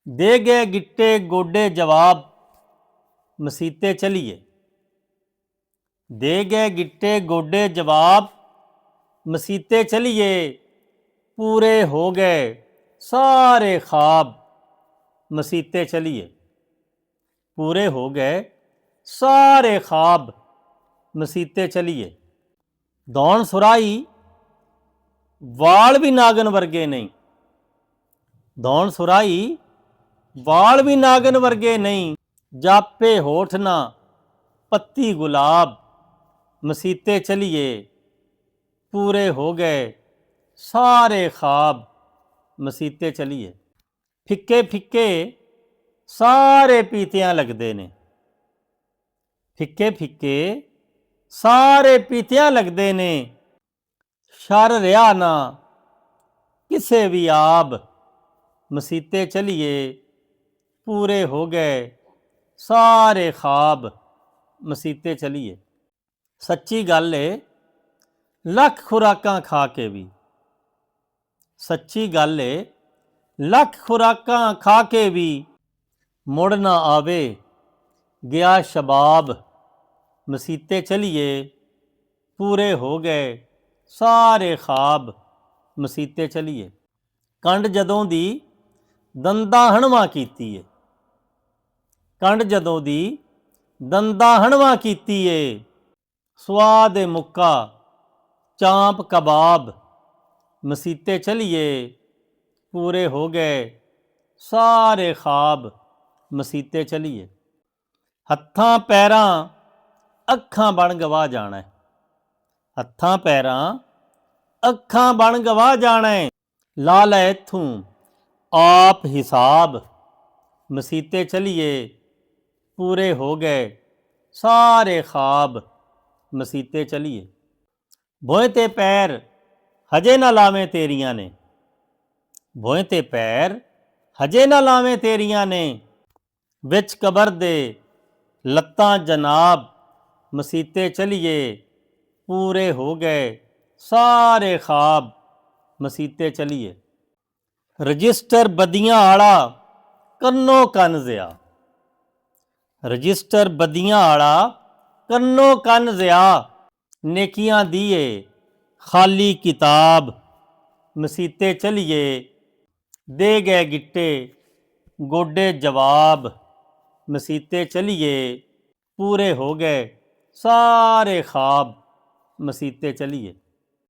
दे गए गिट्टे गोडे जवाब मसीते चलिए। दे गए गिट्टे गोडे जवाब मसीते चलिए। पूरे हो गए सारे ख्वाब मसीते चलिए। पूरे हो गए सारे ख्वाब मसीते चलिए। दौड़ सुराई वाल भी नागन वर्गे नहीं। दौड़ सुराई वाल भी नागन वर्गे नहीं। जापे होठ ना पत्ती गुलाब मसीते चलिए। पूरे हो गए सारे ख्वाब मसीते चलिए। फिक्के फिक्के सारे पीतियां लगते ने। फिक्के फिक्के सारे पीतियां लगते ने। शर रहा ना किसे भी आब मसीते चलिए। पूरे हो गए सारे ख्वाब मसीते चलिए। सच्ची गल है लख खुराकां खा के भी। सच्ची गल है लख खुराकां खा के भी मुड़ ना आवे गया शबाब मसीते चलिए। पूरे हो गए सारे ख्वाब मसीते चलिए। कंड जदों दी दंदा हणवा कीती है। कंड जदों दी दंदा हणवा कीती है। स्वाद मुक्का चांप कबाब मसीते चलिए। पूरे हो गए सारे ख्वाब मसीते चलिए। हत्थां पैरां अखां बन गवा जाना है। हत्थां पैरां अखां बन गवा जाना है। ला लै इत्थों आप हिसाब मसीते चलिए। पूरे हो गए सारे ख्वाब मसीते चलिए। भोए ते पैर हजे ना लावें तेरियां ने। भोए ते पैर हजे ना लावें तेरियां ने। विच कबर दे लत्तां जनाब मसीते चलिए। पूरे हो गए सारे ख्वाब मसीते चलिए। रजिस्टर बदियां आला कन्नो कन ज़िया। रजिस्टर बदियां आला कन्नो कन ज़िया। नेकियां दिए खाली किताब मसीते चलिए। दे गए गिट्टे गोडे जवाब मसीते चलिए। पूरे हो गए सारे ख्वाब मसीते चलिए।